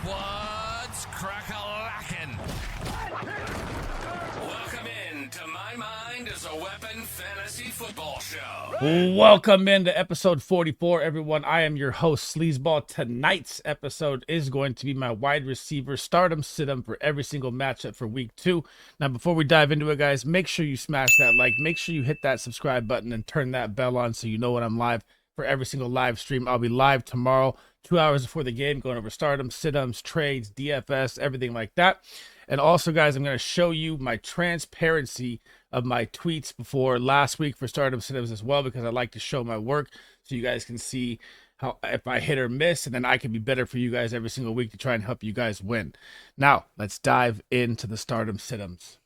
What's crack-a-lackin'? Welcome in to My Mind is a Weapon Fantasy Football Show. Welcome into episode 44, everyone. I am your host, SleezBall. Tonight's episode is going to be my wide receiver stardom sit-em for every single matchup for week 2. Now, before we dive into it, guys, make sure you smash that like, make sure you hit that subscribe button and turn that bell on so you know when I'm live for every single live stream. I'll be live tomorrow, 2 hours before the game, going over stardom, sit-ems, trades, DFS, everything like that. And also, guys, I'm going to show you my transparency of my tweets before last week for stardom sit-ems as well, because I like to show my work so you guys can see how if I hit or miss, and then I can be better for you guys every single week to try and help you guys win. Now, let's dive into the stardom sit-ems.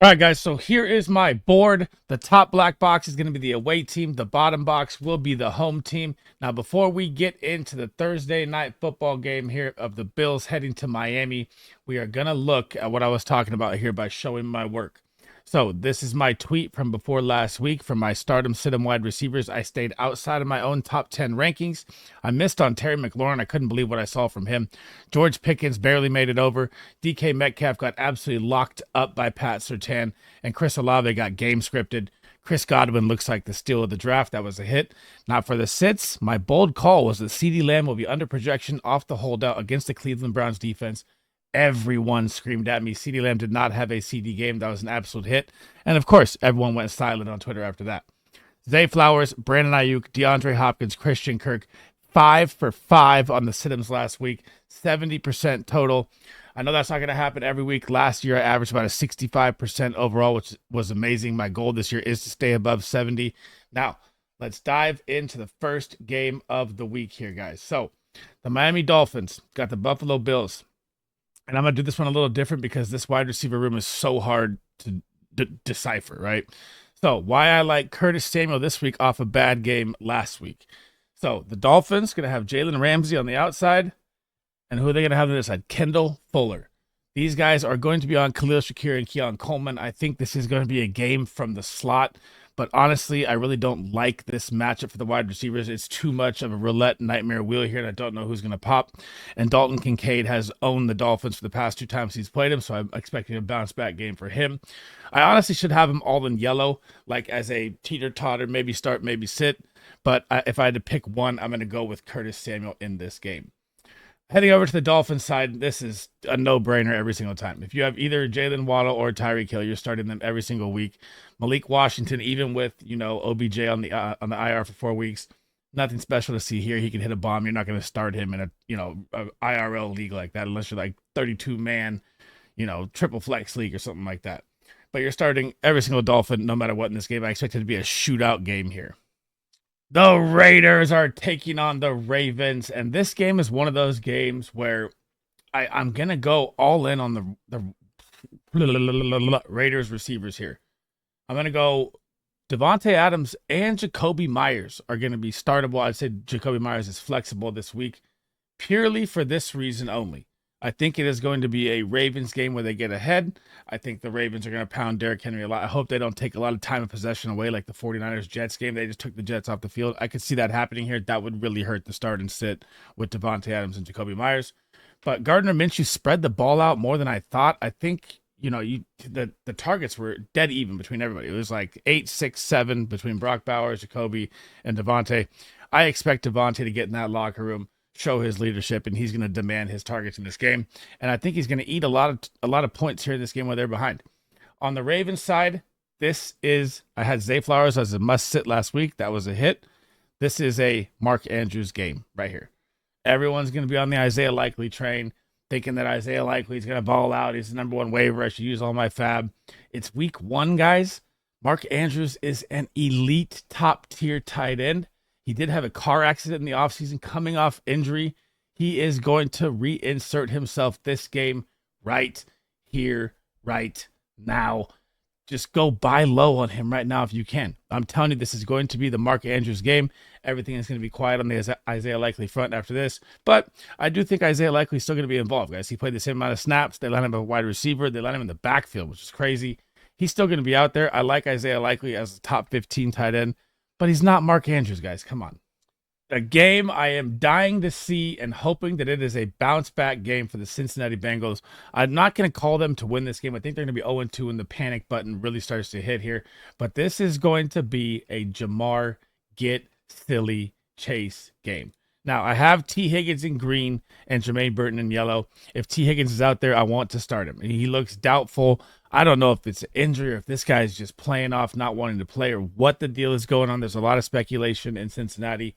All right, guys, so here is my board. The top black box is going to be the away team. The bottom box will be the home team. Now, before we get into the Thursday night football game here of the Bills heading to Miami, we are going to look at what I was talking about here by showing my work. So this is my tweet from before last week from my stardom sit-em wide receivers. I stayed outside of my own top 10 rankings. I missed on Terry McLaurin. I couldn't believe what I saw from him. George Pickens barely made it over. DK Metcalf got absolutely locked up by Pat Surtain. And Chris Olave got game scripted. Chris Godwin looks like the steal of the draft. That was a hit. Now for the sits, my bold call was that CeeDee Lamb will be under projection off the holdout against the Cleveland Browns defense. Everyone screamed at me. CeeDee Lamb did not have a CD game. That was an absolute hit. And of course, everyone went silent on Twitter after that. Zay Flowers, Brandon Ayuk, DeAndre Hopkins, Christian Kirk, 5 for 5 on the sit-ems last week, 70% total. I know that's not going to happen every week. Last year, I averaged about a 65% overall, which was amazing. My goal this year is to stay above 70. Now, let's dive into the first game of the week here, guys. So, the Miami Dolphins got the Buffalo Bills. And I'm going to do this one a little different because this wide receiver room is so hard to decipher, right? So why I like Curtis Samuel this week off a bad game last week. So the Dolphins going to have Jalen Ramsey on the outside. And who are they going to have on the other side? Kendall Fuller. These guys are going to be on Khalil Shakir and Keon Coleman. I think this is going to be a game from the slot. But honestly, I really don't like this matchup for the wide receivers. It's too much of a roulette nightmare wheel here, and I don't know who's going to pop. And Dalton Kincaid has owned the Dolphins for the past 2 times he's played him, so I'm expecting a bounce-back game for him. I honestly should have him all in yellow, like as a teeter-totter, maybe start, maybe sit. But if I had to pick one, I'm going to go with Curtis Samuel in this game. Heading over to the Dolphins side, this is a no-brainer every single time. If you have either Jalen Waddle or Tyreek Hill, you're starting them every single week. Malik Washington, even with OBJ on the IR for 4 weeks, nothing special to see here. He can hit a bomb. You're not going to start him in a IRL league like that unless you're like 32-man, triple flex league or something like that. But you're starting every single Dolphin no matter what in this game. I expect it to be a shootout game here. The Raiders are taking on the Ravens, and this game is one of those games where I'm going to go all in on the Raiders receivers here. I'm going to go Devontae Adams and Jacoby Myers are going to be startable. I'd say Jacoby Myers is flexible this week purely for this reason only. I think it is going to be a Ravens game where they get ahead. I think the Ravens are going to pound Derrick Henry a lot. I hope they don't take a lot of time of possession away like the 49ers-Jets game. They just took the Jets off the field. I could see that happening here. That would really hurt the start and sit with Devontae Adams and Jacoby Myers. But Gardner Minshew spread the ball out more than I thought. I think, the targets were dead even between everybody. It was like 8, 6, 7 between Brock Bowers, Jacoby, and Devontae. I expect Devontae to get in that locker room, show his leadership, and he's going to demand his targets in this game. And I think he's going to eat a lot of points here in this game where they're behind. On the Ravens side, I had Zay Flowers as a must-sit last week. That was a hit. This is a Mark Andrews game right here. Everyone's going to be on the Isaiah Likely train, thinking that Isaiah Likely is going to ball out. He's the number 1 waiver. I should use all my fab. It's week 1, guys. Mark Andrews is an elite top-tier tight end. He did have a car accident in the offseason coming off injury. He is going to reinsert himself this game right here, right now. Just go buy low on him right now if you can. I'm telling you, this is going to be the Mark Andrews game. Everything is going to be quiet on the Isaiah Likely front after this. But I do think Isaiah Likely is still going to be involved, guys. He played the same amount of snaps. They line him a wide receiver. They line him in the backfield, which is crazy. He's still going to be out there. I like Isaiah Likely as a top 15 tight end. But he's not Mark Andrews, guys. Come on. A game I am dying to see and hoping that it is a bounce back game for the Cincinnati Bengals. I'm not going to call them to win this game. I think they're going to be 0-2 when the panic button really starts to hit here. But this is going to be a Jamar get silly chase game. Now, I have T. Higgins in green and Jermaine Burton in yellow. If T. Higgins is out there, I want to start him. He looks doubtful. I don't know if it's an injury or if this guy is just playing off, not wanting to play, or what the deal is going on. There's a lot of speculation in Cincinnati.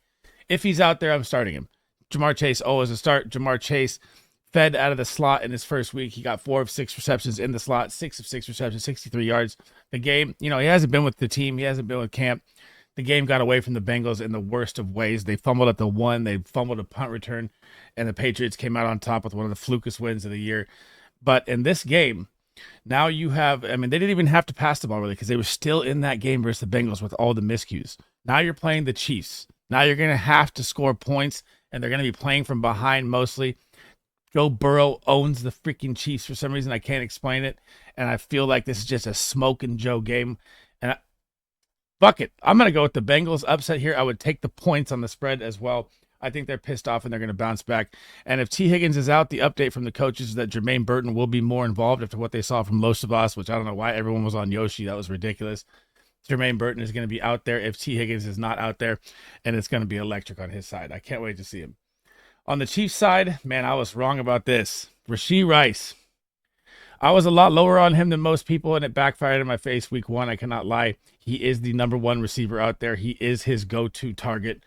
If he's out there, I'm starting him. Jamar Chase, as a start. Jamar Chase fed out of the slot in his first week. He got 4 of 6 receptions in the slot, 6 of 6 receptions, 63 yards. The game, he hasn't been with the team. He hasn't been with camp. The game got away from the Bengals in the worst of ways. They fumbled at the 1. They fumbled a punt return, and the Patriots came out on top with one of the flukest wins of the year. But in this game, now you have, they didn't even have to pass the ball really because they were still in that game versus the Bengals with all the miscues. Now you're playing the Chiefs. Now you're going to have to score points, and they're going to be playing from behind mostly. Joe Burrow owns the freaking Chiefs for some reason. I can't explain it, and I feel like this is just a smoke and Joe game. And fuck it. I'm going to go with the Bengals upset here. I would take the points on the spread as well. I think they're pissed off, and they're going to bounce back. And if T. Higgins is out, the update from the coaches is that Jermaine Burton will be more involved after what they saw from Los Savas, which I don't know why everyone was on Yoshi. That was ridiculous. Jermaine Burton is going to be out there if T. Higgins is not out there, and it's going to be electric on his side. I can't wait to see him. On the Chiefs side, man, I was wrong about this. Rashee Rice. I was a lot lower on him than most people, and it backfired in my face week 1. I cannot lie. He is the number 1 receiver out there. He is his go-to target,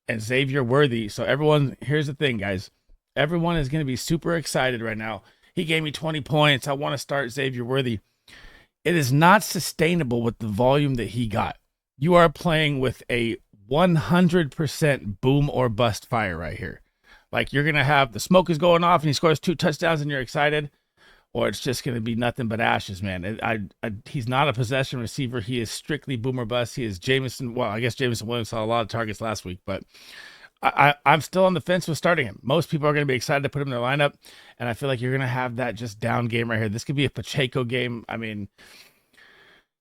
and Xavier Worthy. So everyone, here's the thing, guys. Everyone is going to be super excited right now. He gave me 20 points. I want to start Xavier Worthy. It is not sustainable with the volume that he got. You are playing with a 100% boom or bust fire right here. Like, you're going to have the smoke is going off and he scores 2 touchdowns and you're excited, or it's just going to be nothing but ashes, man. He's not a possession receiver. He is strictly boom or bust. He is Jameson. Well, I guess Jameson Williams saw a lot of targets last week, but I'm still on the fence with starting him. Most people are going to be excited to put him in their lineup, and I feel like you're going to have that just down game right here. This could be a Pacheco game.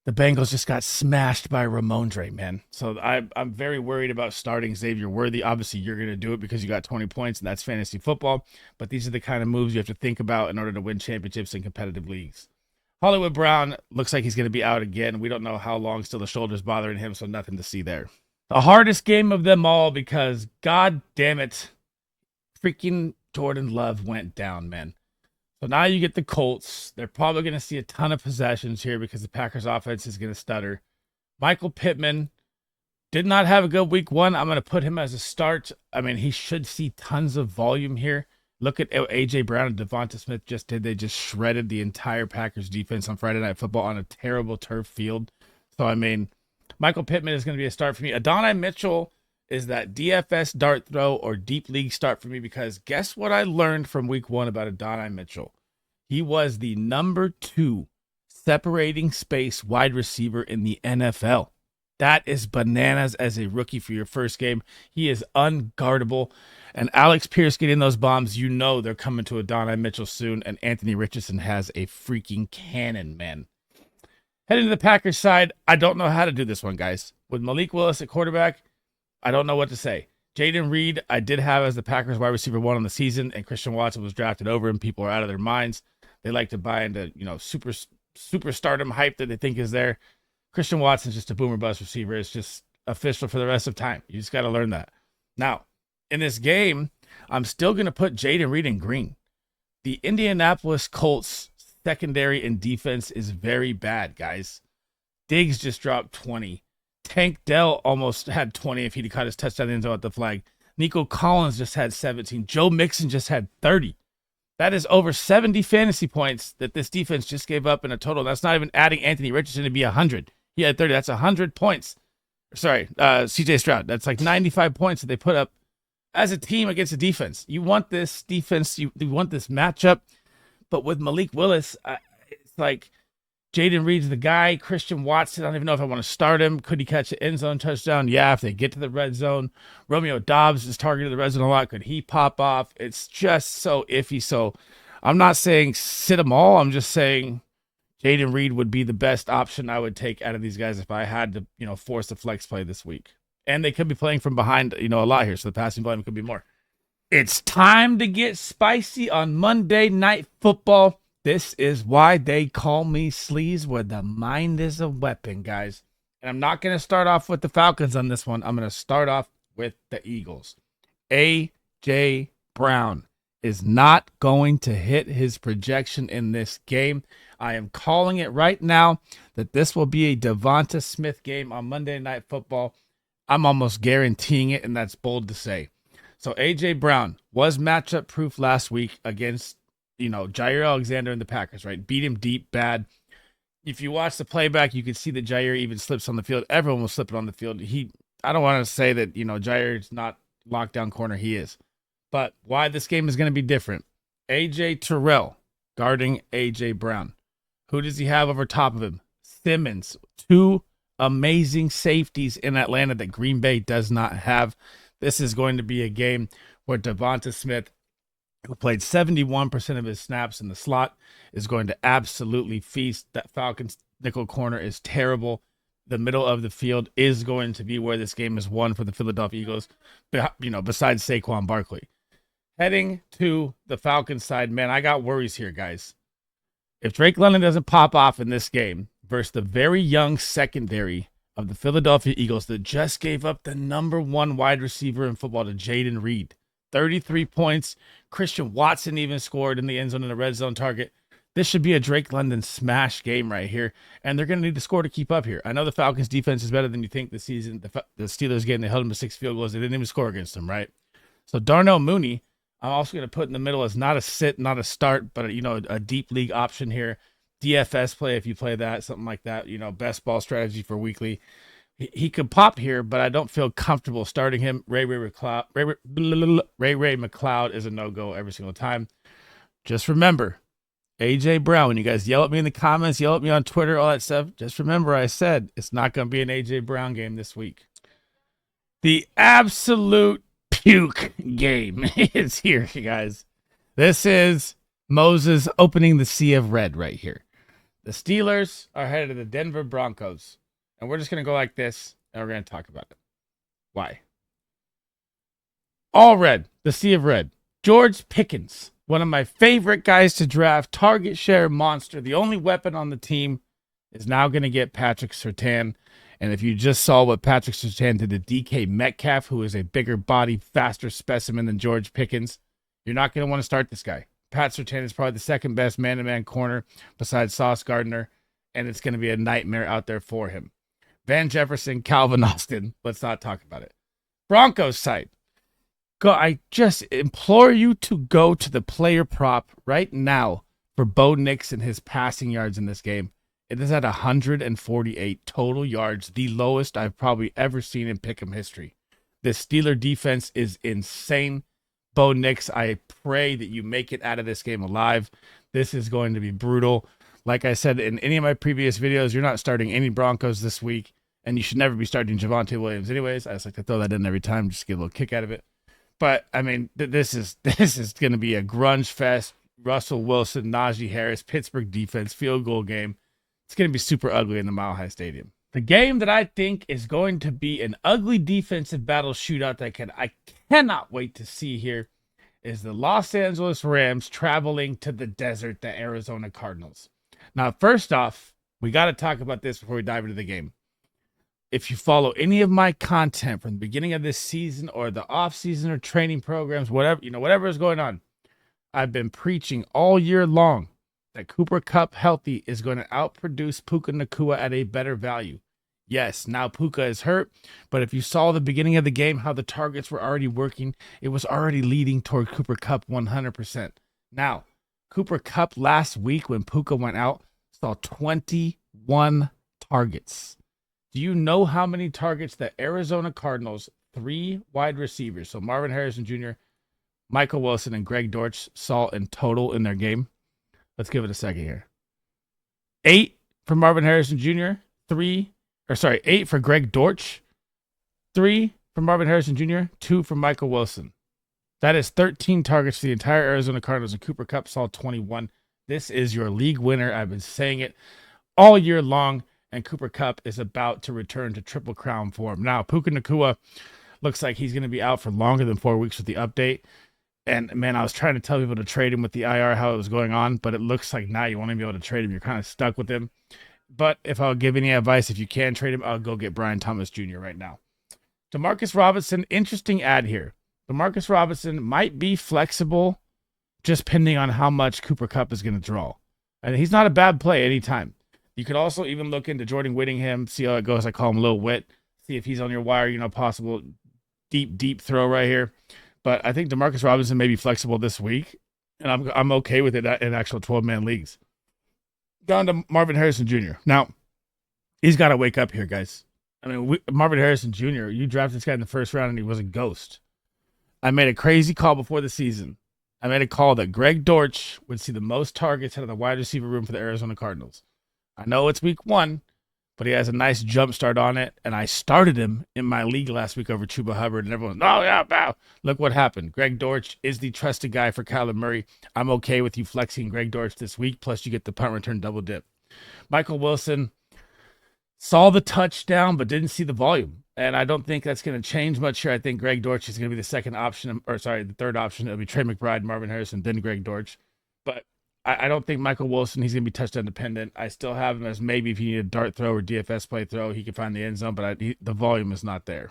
The Bengals just got smashed by Ramondre, man. So I'm very worried about starting Xavier Worthy. Obviously, you're going to do it because you got 20 points, and that's fantasy football. But these are the kind of moves you have to think about in order to win championships in competitive leagues. Hollywood Brown looks like he's going to be out again. We don't know how long still the shoulder's bothering him, so nothing to see there. The hardest game of them all because, god damn it, freaking Jordan Love went down, man. So now you get the Colts. They're probably going to see a ton of possessions here because the Packers offense is going to stutter. Michael Pittman did not have a good week 1. I'm going to put him as a start. He should see tons of volume here. Look at what A.J. Brown and Devonta Smith just did. They just shredded the entire Packers defense on Friday Night Football on a terrible turf field. So, Michael Pittman is going to be a start for me. Adonai Mitchell is that DFS dart throw or deep league start for me because guess what I learned from week 1 about Adonai Mitchell? He was the number 2 separating space wide receiver in the NFL. That is bananas as a rookie for your first game. He is unguardable. And Alex Pierce getting those bombs, they're coming to Adonai Mitchell soon. And Anthony Richardson has a freaking cannon, man. Heading to the Packers side, I don't know how to do this one, guys. With Malik Willis at quarterback, I don't know what to say. Jaden Reed, I did have as the Packers wide receiver 1 on the season, and Christian Watson was drafted over him. People are out of their minds. They like to buy into, super stardom hype that they think is there. Christian Watson's just a boomer bust receiver. It's just official for the rest of time. You just got to learn that. Now, in this game, I'm still going to put Jaden Reed in green. The Indianapolis Colts secondary and defense is very bad, guys. Diggs just dropped 20. Tank Dell almost had 20 if he'd caught his touchdown in the end zone at the flag. Nico Collins just had 17. Joe Mixon just had 30. That is over 70 fantasy points that this defense just gave up in a total. That's not even adding Anthony Richardson to be 100. He had 30. That's 100 points. Sorry, CJ Stroud. That's like 95 points that they put up as a team against a defense. You want this defense. You want this matchup. But with Malik Willis, it's like Jaden Reed's the guy. Christian Watson, I don't even know if I want to start him. Could he catch an end zone touchdown? Yeah, if they get to the red zone. Romeo Doubs is targeted the red zone a lot. Could he pop off? It's just so iffy. So I'm not saying sit them all. I'm just saying Jaden Reed would be the best option I would take out of these guys if I had to, force a flex play this week. And they could be playing from behind, a lot here. So the passing volume could be more. It's time to get spicy on Monday Night Football. This is why they call me Sleaze, where the mind is a weapon, guys. And I'm not going to start off with the Falcons on this one. I'm going to start off with the Eagles. A.J. Brown is not going to hit his projection in this game. I am calling it right now that this will be a Devonta Smith game on Monday Night Football. I'm almost guaranteeing it, and that's bold to say. So A.J. Brown was matchup proof last week against, Jair Alexander and the Packers, right? Beat him deep, bad. If you watch the playback, you can see that Jair even slips on the field. Everyone was slipping on the field. I don't want to say that, Jair's not lockdown corner. He is. But why this game is going to be different. A.J. Terrell guarding A.J. Brown. Who does he have over top of him? Simmons. Two amazing safeties in Atlanta that Green Bay does not have. This is going to be a game where Devonta Smith, who played 71% of his snaps in the slot, is going to absolutely feast. That Falcons nickel corner is terrible. The middle of the field is going to be where this game is won for the Philadelphia Eagles, besides Saquon Barkley. Heading to the Falcons side, man, I got worries here, guys. If Drake London doesn't pop off in this game versus the very young secondary of the Philadelphia Eagles that just gave up the number one wide receiver in football to Jaden Reed, 33 points. Christian Watson even scored in the end zone in a red zone target. This should be a Drake London smash game right here, and they're going to need to score to keep up here. I know the Falcons' defense is better than you think this season. The Steelers game, they held them to 6 field goals. They didn't even score against them, right? So Darnell Mooney, I'm also going to put in the middle as not a sit, not a start, but a deep league option here. DFS play if you play that, something like that. Best ball strategy for weekly. He could pop here, but I don't feel comfortable starting him. Ray McLeod is a no-go every single time. Just remember, A.J. Brown, when you guys yell at me in the comments, yell at me on Twitter, all that stuff, just remember I said it's not going to be an A.J. Brown game this week. The absolute puke game is here, you guys. This is Moses opening the sea of red right here. The Steelers are headed to the Denver Broncos. And we're just going to go like this, and we're going to talk about it. Why? All red, the sea of red. George Pickens, one of my favorite guys to draft, target share monster. The only weapon on the team is now going to get Patrick Surtain. And if you just saw what Patrick Surtain did to DK Metcalf, who is a bigger body, faster specimen than George Pickens, you're not going to want to start this guy. Pat Surtain is probably the second best man-to-man corner besides Sauce Gardner, and it's going to be a nightmare out there for him. Van Jefferson, Calvin Austin. Let's not talk about it. Broncos side. I just implore you to go to the player prop right now for Bo Nix and his passing yards in this game. It is at 148 total yards, the lowest I've probably ever seen in Pick'em history. This Steeler defense is insane. Bo Nix, I pray that you make it out of this game alive. This is going to be brutal. Like I said in any of my previous videos, you're not starting any Broncos this week, and you should never be starting Javonte Williams anyways. I just like to throw that in every time just to get a little kick out of it. But, I mean, this is going to be a grunge fest. Russell Wilson, Najee Harris, Pittsburgh defense, field goal game. It's going to be super ugly in the Mile High Stadium. The game that I think is going to be an ugly defensive battle shootout that I cannot wait to see here is the Los Angeles Rams traveling to the desert, the Arizona Cardinals. Now, first off, we got to talk about this before we dive into the game. If you follow any of my content from the beginning of this season or the off season or training programs, whatever is going on, I've been preaching all year long that Cooper Kupp healthy is going to outproduce Puka Nacua at a better value. Yes, now Puka is hurt, but if you saw the beginning of the game, how the targets were already working, it was already leading toward Cooper Kupp 100%. Now, Cooper Kupp last week when Puka went out saw 21 targets. Do you know how many targets the Arizona Cardinals, 3 wide receivers, so Marvin Harrison Jr., Michael Wilson, and Greg Dortch saw in total in their game? Let's give it a second here. 8 for Marvin Harrison Jr., 8 for Greg Dortch, 3 for Marvin Harrison Jr., 2 for Michael Wilson. That is 13 targets for the entire Arizona Cardinals, and Cooper Kupp saw 21. This is your league winner. I've been saying it all year long, and Cooper Kupp is about to return to Triple Crown form. Now, Puka Nacua looks like he's going to be out for longer than 4 weeks with the update. And, man, I was trying to tell people to trade him with the IR, how it was going on, but it looks like now you won't even be able to trade him. You're kind of stuck with him. But if I'll give any advice, if you can trade him, I'll go get Brian Thomas Jr. right now. Demarcus Robinson, interesting ad here. Demarcus Robinson might be flexible just depending on how much Cooper Kupp is going to draw. And he's not a bad play anytime. You could also even look into Jordan Whittingham, see how it goes. I call him Lil Whit. See if he's on your wire, possible deep throw right here. But I think Demarcus Robinson may be flexible this week, and I'm okay with it in actual 12-man leagues. Down to Marvin Harrison Jr. Now, he's got to wake up here, guys. I mean, Marvin Harrison Jr., you drafted this guy in the first round, and he was a ghost. I made a crazy call before the season. I made a call that Greg Dortch would see the most targets out of the wide receiver room for the Arizona Cardinals. I know it's week 1, but he has a nice jump start on it, and I started him in my league last week over Chuba Hubbard, and everyone, oh, yeah, bow. Look what happened. Greg Dortch is the trusted guy for Kyler Murray. I'm okay with you flexing Greg Dortch this week, plus you get the punt return double dip. Michael Wilson saw the touchdown, but didn't see the volume, and I don't think that's going to change much here. I think Greg Dortch is going to be the the third option. It'll be Trey McBride, Marvin Harrison, then Greg Dortch. But I don't think Michael Wilson, he's going to be touchdown dependent. I still have him as maybe if you need a dart throw or DFS play throw, he can find the end zone, but the volume is not there.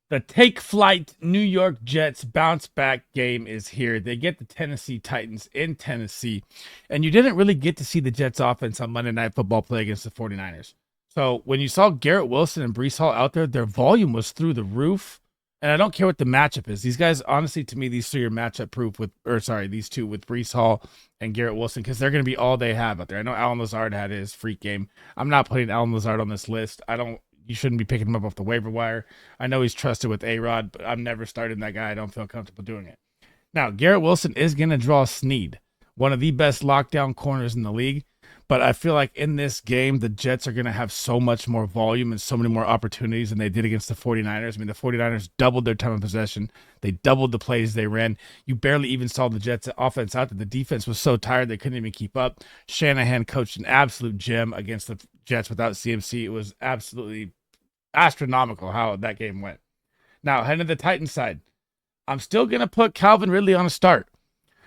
The take flight New York Jets bounce back game is here. They get the Tennessee Titans in Tennessee, and you didn't really get to see the Jets offense on Monday Night Football play against the 49ers. So when you saw Garrett Wilson and Breece Hall out there, their volume was through the roof. And I don't care what the matchup is. These guys, honestly, to me, these three are matchup proof these two with Breece Hall and Garrett Wilson, because they're going to be all they have out there. I know Allen Lazard had his freak game. I'm not putting Allen Lazard on this list. You shouldn't be picking him up off the waiver wire. I know he's trusted with A-Rod, but I'm never starting that guy. I don't feel comfortable doing it. Now, Garrett Wilson is going to draw Snead, one of the best lockdown corners in the league. But I feel like in this game, the Jets are going to have so much more volume and so many more opportunities than they did against the 49ers. I mean, the 49ers doubled their time of possession. They doubled the plays they ran. You barely even saw the Jets offense out there. The defense was so tired they couldn't even keep up. Shanahan coached an absolute gem against the Jets without CMC. It was absolutely astronomical how that game went. Now, heading to the Titans side, I'm still going to put Calvin Ridley on a start.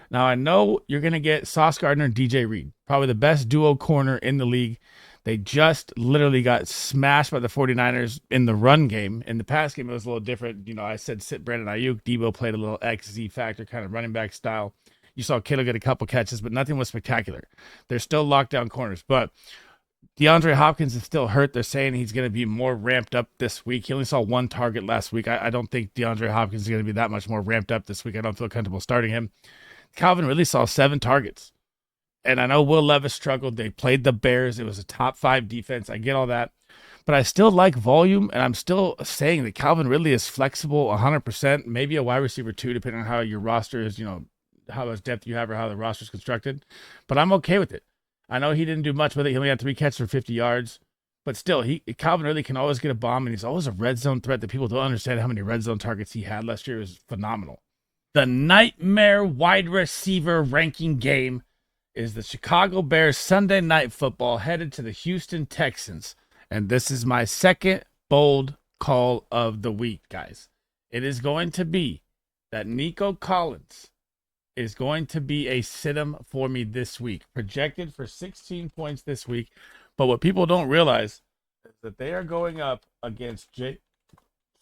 Now, I know you're going to get Sauce Gardner and DJ Reed, probably the best duo corner in the league. They just literally got smashed by the 49ers in the run game. In the pass game, it was a little different. I said sit Brandon Ayuk. Debo played a little XZ factor kind of running back style. You saw Kittle get a couple catches, but nothing was spectacular. They're still lockdown corners, but DeAndre Hopkins is still hurt. They're saying he's going to be more ramped up this week. He only saw one target last week. I don't think DeAndre Hopkins is going to be that much more ramped up this week. I don't feel comfortable starting him. Calvin Ridley saw 7 targets. And I know Will Levis struggled. They played the Bears. It was a top 5 defense. I get all that. But I still like volume, and I'm still saying that Calvin Ridley is flexible 100%, maybe a wide receiver 2, depending on how your roster is, how much depth you have or how the roster is constructed. But I'm okay with it. I know he didn't do much with it. He only had 3 catches for 50 yards. But still, Calvin Ridley can always get a bomb, and he's always a red zone threat that people don't understand how many red zone targets he had last year. It was phenomenal. The nightmare wide receiver ranking game is the Chicago Bears Sunday Night Football headed to the Houston Texans. And this is my second bold call of the week, guys. It is going to be that Nico Collins is going to be a sit-em for me this week. Projected for 16 points this week. But what people don't realize is that they are going up against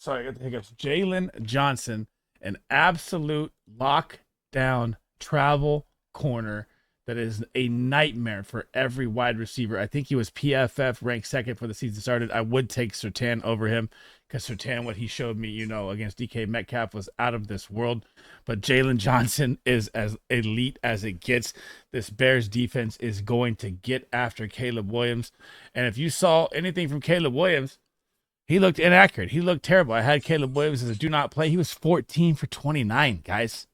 Jalen Johnson, an absolute lockdown travel corner that is a nightmare for every wide receiver. I think he was PFF ranked second for the season started. I would take Surtain over him because Surtain, what he showed me, against DK Metcalf was out of this world. But Jalen Johnson is as elite as it gets. This Bears defense is going to get after Caleb Williams. And if you saw anything from Caleb Williams, he looked inaccurate. He looked terrible. I had Caleb Williams as a do not play. He was 14 for 29, guys.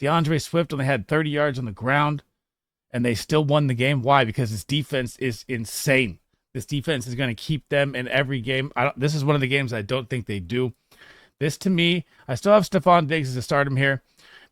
DeAndre Swift only had 30 yards on the ground, and they still won the game. Why? Because this defense is insane. This defense is going to keep them in every game. This is one of the games I don't think they do. This, to me, I still have Stephon Diggs as a stardom here,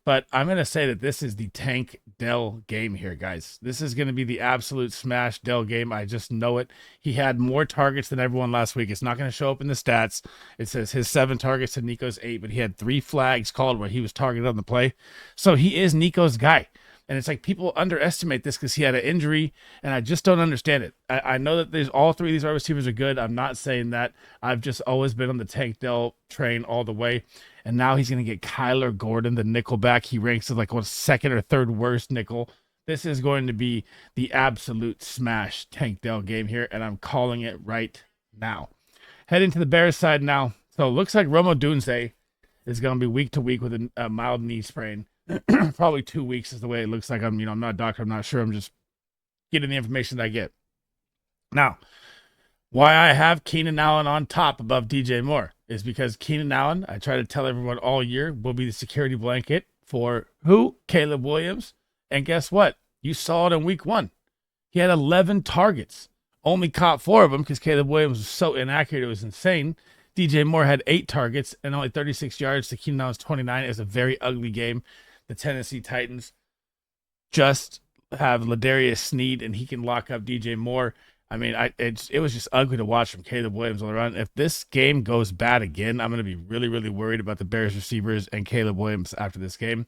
But I'm going to say that this is the Tank Dell game here, guys. This is going to be the absolute smash Dell game. I just know it. He had more targets than everyone last week. It's not going to show up in the stats. It says his 7 targets to Nico's 8, but he had 3 flags called where he was targeted on the play. So he is Nico's guy. And it's like people underestimate this because he had an injury, and I just don't understand it. I know that there's all 3 of these wide receivers are good. I'm not saying that. I've just always been on the Tank Dell train all the way. And now he's going to get Kyler Gordon, the nickel back. He ranks as like one second or third worst nickel. This is going to be the absolute smash Tank Dell game here, and I'm calling it right now. Heading to the Bears side now. So it looks like Rome Odunze is going to be week to week with a mild knee sprain. Probably 2 weeks is the way it looks like. I'm not a doctor. I'm not sure. I'm just getting the information that I get. Now, why I have Keenan Allen on top above DJ Moore is because Keenan Allen, I try to tell everyone all year, will be the security blanket for who? Caleb Williams. And guess what? You saw it in week 1. He had 11 targets. Only caught 4 of them because Caleb Williams was so inaccurate. It was insane. DJ Moore had 8 targets and only 36 yards to Keenan Allen's 29. It was a very ugly game. The Tennessee Titans just have Ladarius Sneed, and he can lock up DJ Moore. I mean, it was just ugly to watch from Caleb Williams all around. If this game goes bad again, I'm going to be really, really worried about the Bears receivers and Caleb Williams after this game.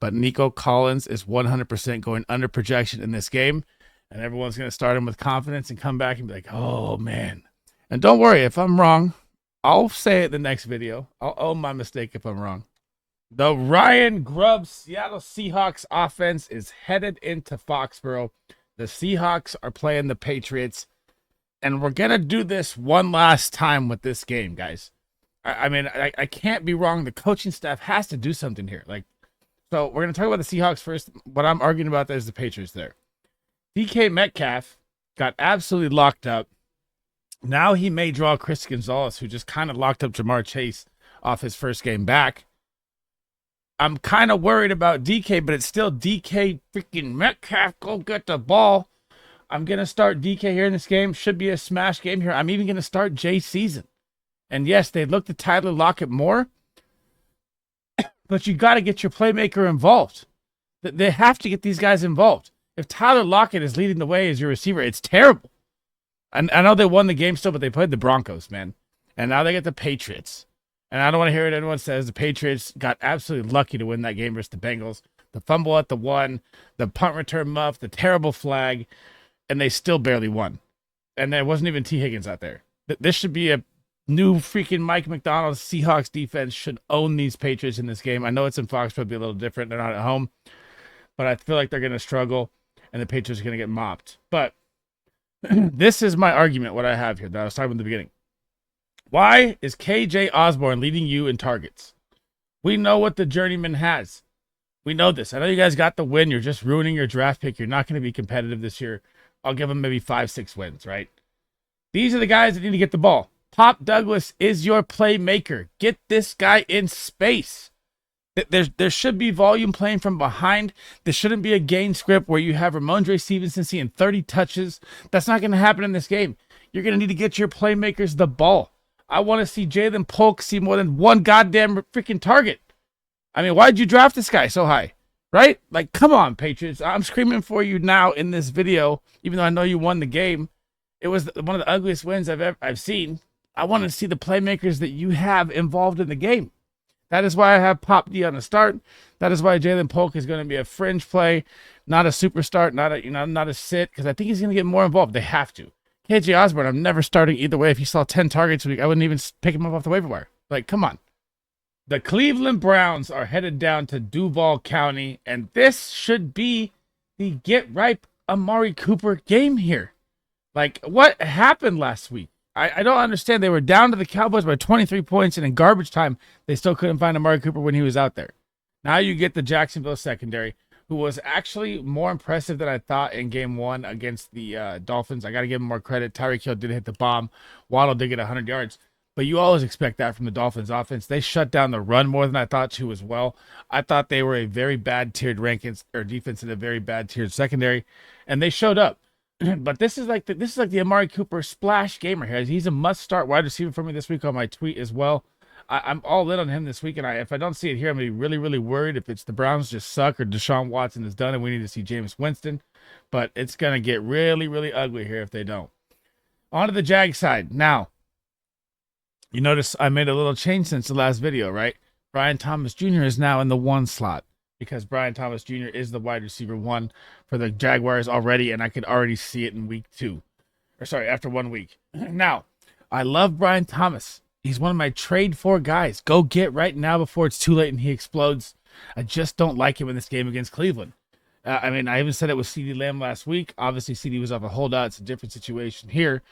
But Nico Collins is 100% going under projection in this game, and everyone's going to start him with confidence and come back and be like, oh, man. And don't worry, if I'm wrong, I'll say it in the next video. I'll own my mistake if I'm wrong. The Ryan Grubb Seattle Seahawks offense is headed into Foxborough. The Seahawks are playing the Patriots, and we're going to do this one last time with this game, guys. I mean, I can't be wrong. The coaching staff has to do something here. So we're going to talk about the Seahawks first. What I'm arguing about is the Patriots there. DK Metcalf got absolutely locked up. Now he may draw Chris Gonzalez, who just kind of locked up Jamar Chase off his first game back. I'm kind of worried about DK, but it's still DK freaking Metcalf. Go get the ball. I'm going to start DK here in this game. Should be a smash game here. I'm even going to start Jay Season. And yes, they looked at Tyler Lockett more, but you got to get your playmaker involved. They have to get these guys involved. If Tyler Lockett is leading the way as your receiver, it's terrible. And I know they won the game still, but they played the Broncos, man. And now they get the Patriots. And I don't want to hear what anyone says. The Patriots got absolutely lucky to win that game versus the Bengals. The fumble at the 1, the punt return muff, the terrible flag, and they still barely won. And there wasn't even T. Higgins out there. This should be a new freaking Mike McDonald. Seahawks defense should own these Patriots in this game. I know it's in Foxborough, it'll be a little different. They're not at home. But I feel like they're going to struggle, and the Patriots are going to get mopped. But this is my argument, what I have here that I was talking about in the beginning. Why is KJ Osborne leading you in targets? We know what the journeyman has. We know this. I know you guys got the win. You're just ruining your draft pick. You're not going to be competitive this year. I'll give them maybe 5-6 wins, right? These are the guys that need to get the ball. Pop Douglas is your playmaker. Get this guy in space. There should be volume playing from behind. There shouldn't be a game script where you have Ramondre Stevenson seeing 30 touches. That's not going to happen in this game. You're going to need to get your playmakers the ball. I want to see Jalen Polk see more than one goddamn freaking target. I mean, why'd you draft this guy so high? Right? Like, come on, Patriots. I'm screaming for you now in this video, even though I know you won the game. It was one of the ugliest wins I've seen. I want to see the playmakers that you have involved in the game. That is why I have Pop D on the start. That is why Jalen Polk is going to be a fringe play, not a super start, not a sit, because I think he's going to get more involved. They have to. KJ Osborne, I'm never starting either way. If he saw 10 targets a week, I wouldn't even pick him up off the waiver wire. Like, come on. The Cleveland Browns are headed down to Duval County, and this should be the get-ripe Amari Cooper game here. Like, what happened last week? I don't understand. They were down to the Cowboys by 23 points, and in garbage time, they still couldn't find Amari Cooper when he was out there. Now you get the Jacksonville secondary, who was actually more impressive than I thought in game 1 against the Dolphins. I got to give him more credit. Tyreek Hill did hit the bomb. Waddle did get 100 yards. But you always expect that from the Dolphins offense. They shut down the run more than I thought to as well. I thought they were a very bad tiered rankings or defense in a very bad tiered secondary, and they showed up. But this is like the Amari Cooper splash gamer here. He's a must start wide receiver for me this week on my tweet as well. I'm all in on him this week, and if I don't see it here, I'm gonna be really, really worried if it's the Browns just suck or Deshaun Watson is done and we need to see Jameis Winston. But it's gonna get really, really ugly here if they don't. On to the Jag side. Now, you notice I made a little change since the last video, right? Brian Thomas Jr. is now in the 1 slot because Brian Thomas Jr. is the wide receiver 1 for the Jaguars already, and I could already see it in week 2. Or sorry, after 1 week. Now, I love Brian Thomas. He's one of my trade for guys. Go get right now before it's too late and he explodes. I just don't like him in this game against Cleveland. I even said it with CeeDee Lamb last week. Obviously, CeeDee was off a holdout. It's a different situation here.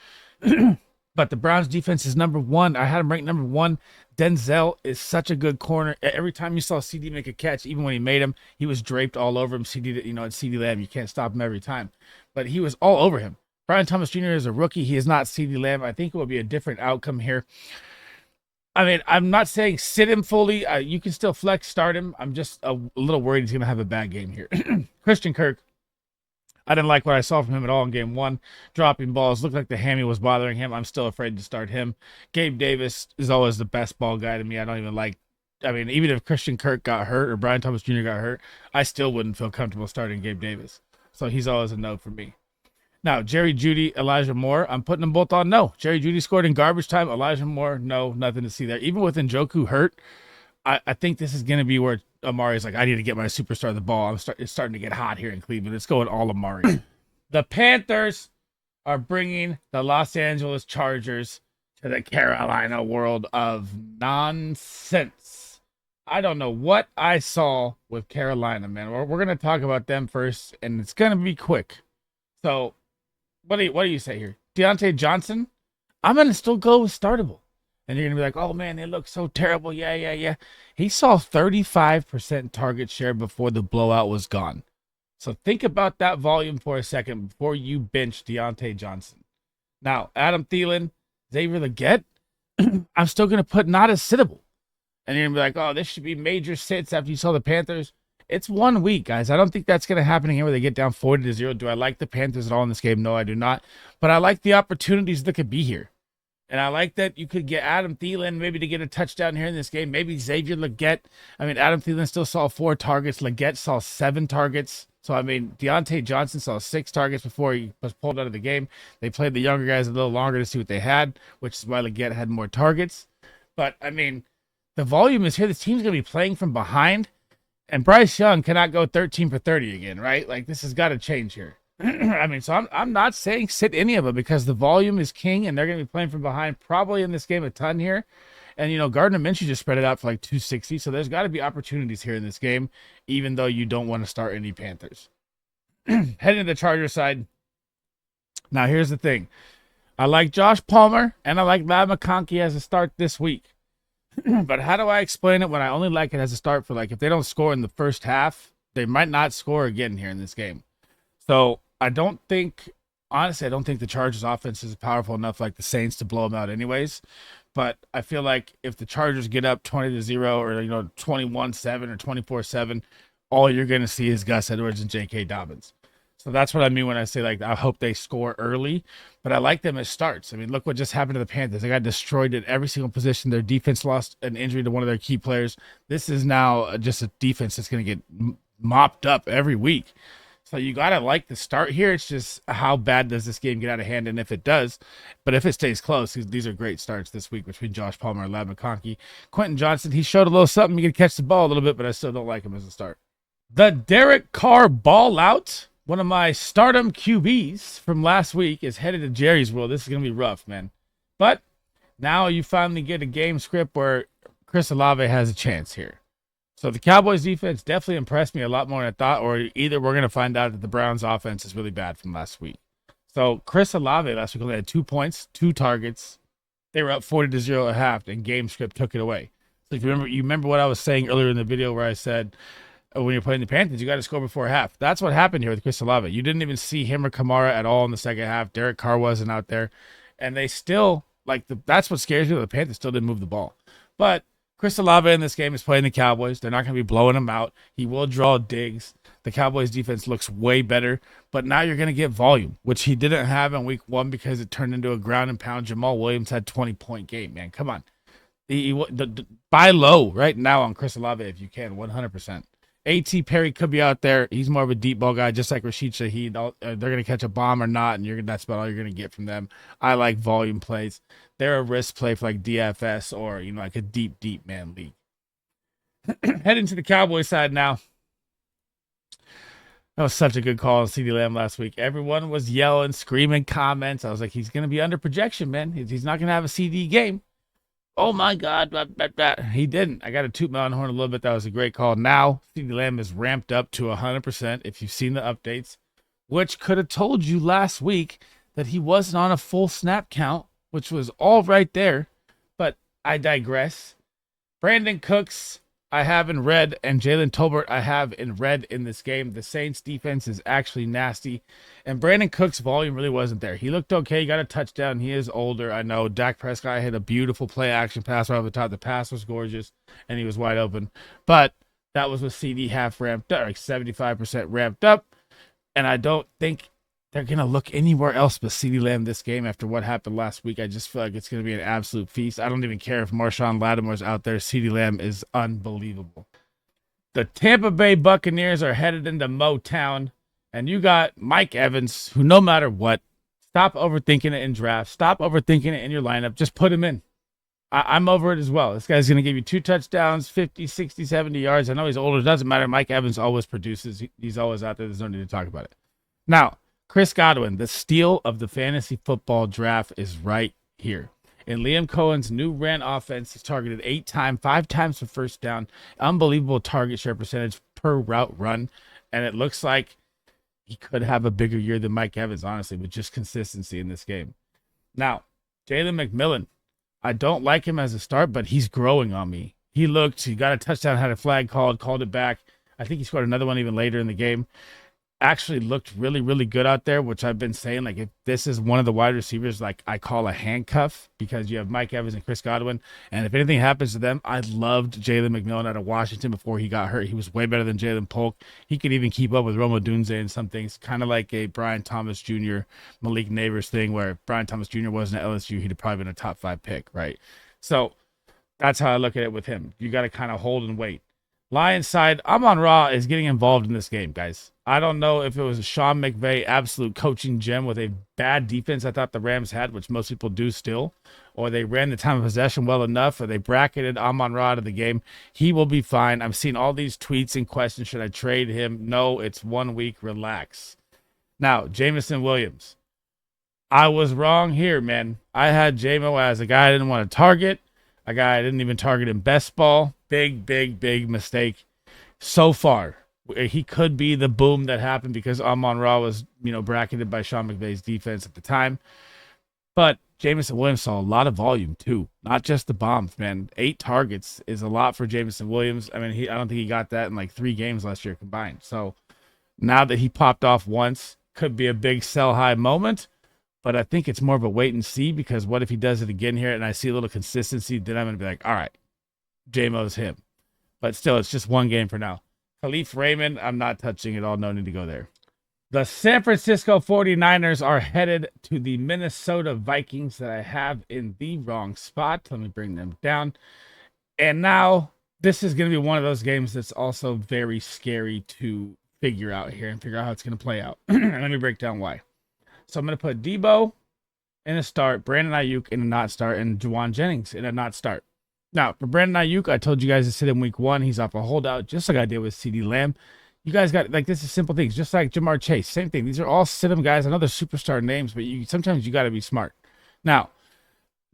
But the Browns defense is number 1. I had him ranked number 1. Denzel is such a good corner. Every time you saw CeeDee make a catch, even when he made him, he was draped all over him. CeeDee, it's CeeDee Lamb. You can't stop him every time. But he was all over him. Brian Thomas Jr. is a rookie. He is not CeeDee Lamb. I think it will be a different outcome here. I mean, I'm not saying sit him fully. You can still flex start him. I'm just a little worried he's going to have a bad game here. Christian Kirk. I didn't like what I saw from him at all in game 1. Dropping balls. Looked like the hammy was bothering him. I'm still afraid to start him. Gabe Davis is always the best ball guy to me. I don't even like. I mean, even if Christian Kirk got hurt or Brian Thomas Jr. got hurt, I still wouldn't feel comfortable starting Gabe Davis. So he's always a no for me. Now, Jerry Jeudy, Elijah Moore, I'm putting them both on no. Jerry Jeudy scored in garbage time. Elijah Moore, no, nothing to see there. Even with Njoku hurt, I think this is going to be where Amari's like, I need to get my superstar the ball. It's starting to get hot here in Cleveland. It's going all Amari. The Panthers are bringing the Los Angeles Chargers to the Carolina world of nonsense. I don't know what I saw with Carolina, man. We're going to talk about them first, and it's going to be quick. So, what do you say here? Deontay Johnson? I'm going to still go with startable. And you're going to be like, oh, man, they look so terrible. Yeah. He saw 35% target share before the blowout was gone. So think about that volume for a second before you bench Deontay Johnson. Now, Adam Thielen, Xavier Legette, I'm still going to put not as sittable. And you're going to be like, oh, this should be major sits after you saw the Panthers. It's 1 week, guys. I don't think that's going to happen again where they get down 40-0. Do I like the Panthers at all in this game? No, I do not. But I like the opportunities that could be here. And I like that you could get Adam Thielen maybe to get a touchdown here in this game. Maybe Xavier Legette. I mean, Adam Thielen still saw 4 targets. Legette saw 7 targets. So, I mean, Deontay Johnson saw 6 targets before he was pulled out of the game. They played the younger guys a little longer to see what they had, which is why Legette had more targets. But, I mean, the volume is here. This team's going to be playing from behind. And Bryce Young cannot go 13 for 30 again, right? Like, this has got to change here. I mean, so I'm not saying sit any of them because the volume is king and they're going to be playing from behind probably in this game a ton here. And, Gardner Minshew just spread it out for like 260. So there's got to be opportunities here in this game, even though you don't want to start any Panthers. Heading to the Chargers side. Now, here's the thing. I like Josh Palmer and I like Ladd McConkey as a start this week. But how do I explain it when I only like it as a start for if they don't score in the first half, they might not score again here in this game. So I don't think the Chargers offense is powerful enough like the Saints to blow them out anyways. But I feel like if the Chargers get up 20-0 or 21-7 or 24-7, all you're going to see is Gus Edwards and J.K. Dobbins. So that's what I mean when I say I hope they score early, but I like them as starts. I mean, look what just happened to the Panthers. They got destroyed at every single position. Their defense lost an injury to one of their key players. This is now just a defense that's going to get mopped up every week. So you got to like the start here. It's just how bad does this game get out of hand, and if it does. But if it stays close, these are great starts this week between Josh Palmer and Ladd McConkey. Quentin Johnson, he showed a little something. He could catch the ball a little bit, but I still don't like him as a start. The Derek Carr ball out. One of my stardom QBs from last week is headed to Jerry's world. This is going to be rough, man. But now you finally get a game script where Chris Olave has a chance here. So the Cowboys defense definitely impressed me a lot more than I thought, or either we're going to find out that the Browns offense is really bad from last week. So Chris Olave last week only had 2 points, 2 targets. They were up 40-0 at half, and game script took it away. So if you remember what I was saying earlier in the video where I said, when you're playing the Panthers, you got to score before half. That's what happened here with Chris Olave. You didn't even see him or Kamara at all in the second half. Derek Carr wasn't out there. And they still, that's what scares me. The Panthers still didn't move the ball. But Chris Olave in this game is playing the Cowboys. They're not going to be blowing him out. He will draw digs. The Cowboys defense looks way better. But now you're going to get volume, which he didn't have in week 1 because it turned into a ground and pound. Jamal Williams had 20-point game, man. Come on. Buy low right now on Chris Olave if you can, 100%. A.T. Perry could be out there. He's more of a deep ball guy, just like Rashid Shaheed. They're going to catch a bomb or not, and that's about all you're going to get from them. I like volume plays. They're a risk play for like DFS or like a deep man league. Heading to the Cowboys side now. That was such a good call on CeeDee Lamb last week. Everyone was yelling, screaming comments. I was like, he's going to be under projection, man. He's not going to have a CD game. Oh my God, he didn't. I got to toot my own horn a little bit. That was a great call. Now, CeeDee Lamb is ramped up to 100%. If you've seen the updates, which could have told you last week that he wasn't on a full snap count, which was all right there. But I digress. Brandon Cooks, I have in red, and Jalen Tolbert, I have in red in this game. The Saints defense is actually nasty, and Brandon Cooks' volume really wasn't there. He looked okay. He got a touchdown. He is older. I know Dak Prescott hit a beautiful play action pass right over the top. The pass was gorgeous, and he was wide open. But that was with CD half ramped up, like 75% ramped up, and I don't think they're going to look anywhere else but CeeDee Lamb this game after what happened last week. I just feel like it's going to be an absolute feast. I don't even care if Marshawn Lattimore's out there. CeeDee Lamb is unbelievable. The Tampa Bay Buccaneers are headed into Motown, and you got Mike Evans, who no matter what, stop overthinking it in drafts. Stop overthinking it in your lineup. Just put him in. I'm over it as well. This guy's going to give you 2 touchdowns, 50, 60, 70 yards. I know he's older. It doesn't matter. Mike Evans always produces. He's always out there. There's no need to talk about it. Now, Chris Godwin, the steal of the fantasy football draft, is right here. In Liam Cohen's new ran offense, he's targeted 8 times, 5 times for first down. Unbelievable target share percentage per route run. And it looks like he could have a bigger year than Mike Evans, honestly, with just consistency in this game. Now, Jalen McMillan, I don't like him as a start, but he's growing on me. He got a touchdown, had a flag called it back. I think he scored another one even later in the game. Actually looked really, really good out there, which I've been saying, like, if this is one of the wide receivers, like, I call a handcuff, because you have Mike Evans and Chris Godwin, and if anything happens to them, I loved Jalen McMillan out of Washington before he got hurt. He was way better than Jalen Polk. He could even keep up with Roma Dunze and some things, kind of like a Brian Thomas Jr., Malik Neighbors thing, where Brian Thomas Jr. wasn't at LSU, he'd have probably been a top 5 pick, right? So that's how I look at it with him. You got to kind of hold and wait. Lions side, Amon-Ra is getting involved in this game, guys. I don't know if it was a Sean McVay absolute coaching gem with a bad defense I thought the Rams had, which most people do still, or they ran the time of possession well enough, or they bracketed Amon-Ra out of the game. He will be fine. I'm seeing all these tweets and questions. Should I trade him? No, it's 1 week. Relax. Now, Jameson Williams. I was wrong here, man. I had J-Mo as a guy I didn't want to target, a guy I didn't even target in best ball. Big mistake so far. He could be the boom that happened because Amon-Ra was, bracketed by Sean McVay's defense at the time. But Jameson Williams saw a lot of volume too, not just the bombs, man. 8 targets is a lot for Jameson Williams. I mean, I don't think he got that in like 3 games last year combined. So now that he popped off once, could be a big sell high moment. But I think it's more of a wait and see, because what if he does it again here and I see a little consistency, then I'm going to be like, all right, J-Mo's him. But still, it's just 1 game for now. Khalif Raymond, I'm not touching it all. No need to go there. The San Francisco 49ers are headed to the Minnesota Vikings that I have in the wrong spot. Let me bring them down. And now this is going to be one of those games that's also very scary to figure out here and figure out how it's going to play out. Let me break down why. So I'm going to put Debo in a start, Brandon Ayuk in a not start, and Juwan Jennings in a not start. Now, for Brandon Ayuk, I told you guys to sit in week 1. He's off a holdout, just like I did with CeeDee Lamb. You guys got, this is simple things, just like Jamar Chase. Same thing. These are all sit-em guys. I know they're superstar names, but sometimes you got to be smart. Now,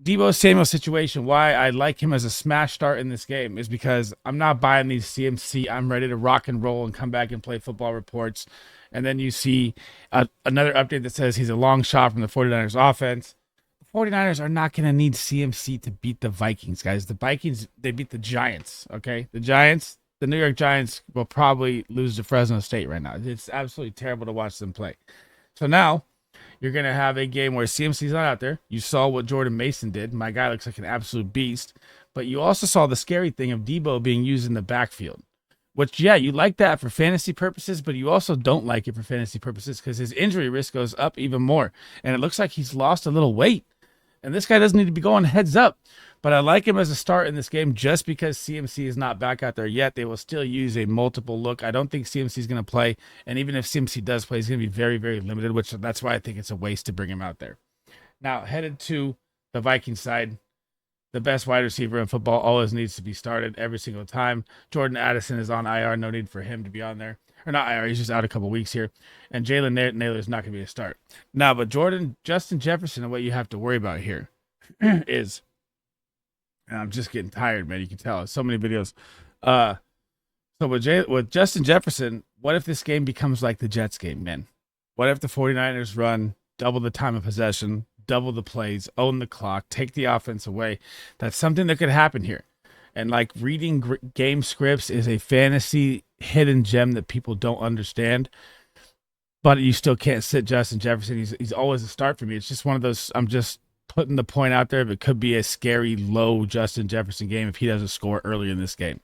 Debo Samuel situation, why I like him as a smash start in this game is because I'm not buying these CMC. I'm ready to rock and roll and come back and play football reports. And then you see another update that says he's a long shot from the 49ers offense. The 49ers are not going to need CMC to beat the Vikings, guys. The Vikings, they beat the Giants, okay? The New York Giants will probably lose to Fresno State right now. It's absolutely terrible to watch them play. So now you're going to have a game where CMC's not out there. You saw what Jordan Mason did. My guy looks like an absolute beast. But you also saw the scary thing of Debo being used in the backfield. Which, yeah, you like that for fantasy purposes, but you also don't like it for fantasy purposes because his injury risk goes up even more. And it looks like he's lost a little weight. And this guy doesn't need to be going heads up. But I like him as a start in this game just because CMC is not back out there yet. They will still use a multiple look. I don't think CMC is going to play. And even if CMC does play, he's going to be very, very limited, which that's why I think it's a waste to bring him out there. Now, headed to the Vikings side, the best wide receiver in football always needs to be started every single time. Jordan Addison is on IR. No need for him to be on there. Or not IR, he's just out a couple weeks here. And Jalen Naylor is not going to be a start. Now, but Justin Jefferson, and what you have to worry about here is, and I'm just getting tired, man. You can tell. So many videos. So with Justin Jefferson, what if this game becomes like the Jets game, man? What if the 49ers run double the time of possession, double the plays, own the clock, take the offense away? That's something that could happen here. And like reading game scripts is a fantasy hidden gem that people don't understand. But you still can't sit Justin Jefferson. He's always a start for me. It's just one of those, I'm just putting the point out there, but it could be a scary low Justin Jefferson game if he doesn't score early in this game.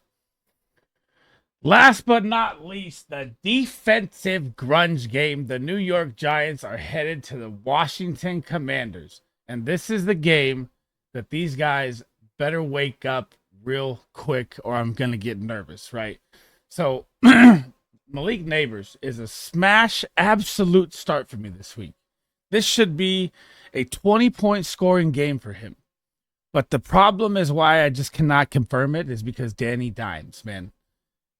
Last but not least, the defensive grunge game. The New York Giants are headed to the Washington Commanders. And this is the game that these guys better wake up real quick or I'm going to get nervous, right? So Malik Neighbors is a smash absolute start for me this week. This should be a 20-point scoring game for him. But the problem is why I just cannot confirm it is because Danny Dimes, man.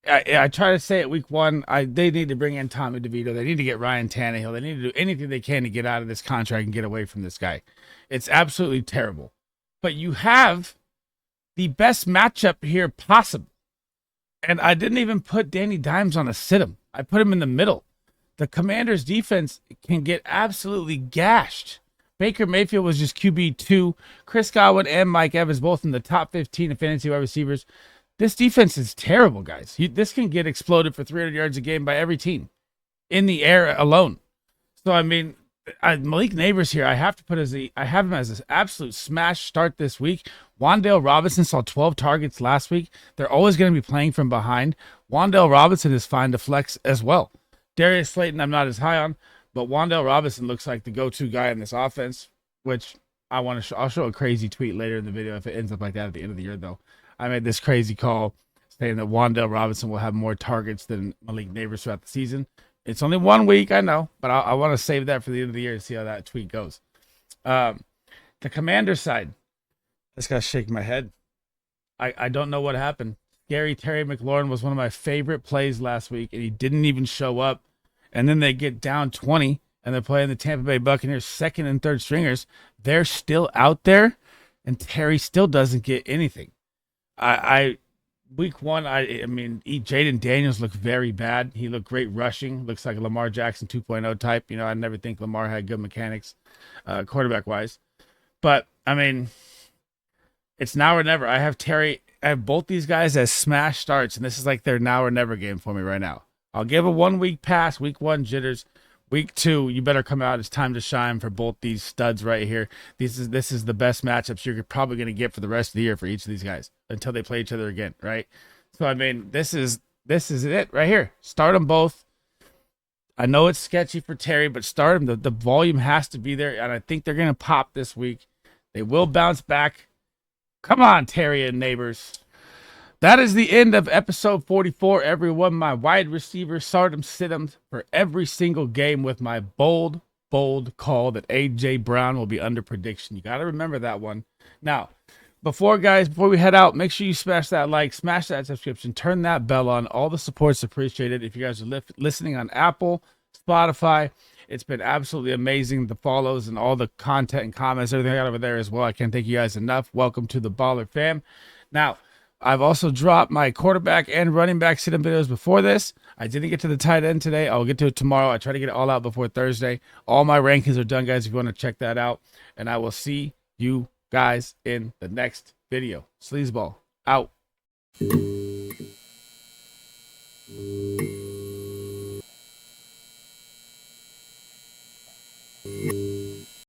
I try to say it week one, they need to bring in Tommy DeVito. They need to get Ryan Tannehill. They need to do anything they can to get out of this contract and get away from this guy. It's absolutely terrible. But you have the best matchup here possible. And I didn't even put Danny Dimes on a sit-em. I put him in the middle. The Commanders' defense can get absolutely gashed. Baker Mayfield was just QB2. Chris Godwin and Mike Evans both in the top 15 of fantasy wide receivers. This defense is terrible, guys. This can get exploded for 300 yards a game by every team in the air alone. So, I mean, Malik Neighbors here, I have him as an absolute smash start this week. Wan'Dale Robinson saw 12 targets last week. They're always going to be playing from behind. Wan'Dale Robinson is fine to flex as well. Darius Slayton, I'm not as high on, but Wan'Dale Robinson looks like the go-to guy in this offense, which I'll show a crazy tweet later in the video if it ends up like that at the end of the year, though. I made this crazy call saying that Wan'Dale Robinson will have more targets than Malik Neighbors throughout the season. It's only 1 week, I know, but I want to save that for the end of the year and see how that tweet goes. The Commander side, I just got to shake my head. I don't know what happened. Terry McLaurin was one of my favorite plays last week, and he didn't even show up. And then they get down 20, and they're playing the Tampa Bay Buccaneers second and third stringers. They're still out there, and Terry still doesn't get anything. Week one, I mean, Jaden Daniels looked very bad. He looked great rushing. Looks like a Lamar Jackson 2.0 type. You know, I never think Lamar had good mechanics, quarterback-wise. But, I mean, it's now or never. I have both these guys as smash starts, and this is like their now or never game for me right now. I'll give a 1 week pass. Week one, jitters. Week two, you better come out. It's time to shine for both these studs right here. This is the best matchups you're probably going to get for the rest of the year for each of these guys until they play each other again, right? So, I mean, this is it right here. Start them both. I know it's sketchy for Terry, but start them. The volume has to be there, and I think they're going to pop this week. They will bounce back. Come on, Terry and Neighbors. That is the end of episode 44, everyone. My wide receiver start 'em, sit 'em for every single game with my bold call that A.J. Brown will be under prediction. You got to remember that one. Now, before we head out, make sure you smash that like, smash that subscription, turn that bell on. All the support's appreciated. If you guys are listening on Apple, Spotify, it's been absolutely amazing. The follows and all the content and comments, everything I got over there as well. I can't thank you guys enough. Welcome to the Baller Fam. Now, I've also dropped my quarterback and running back sit-up videos before this. I didn't get to the tight end today. I'll get to it tomorrow. I try to get it all out before Thursday. All my rankings are done, guys, if you want to check that out. And I will see you guys in the next video. SleezBall out.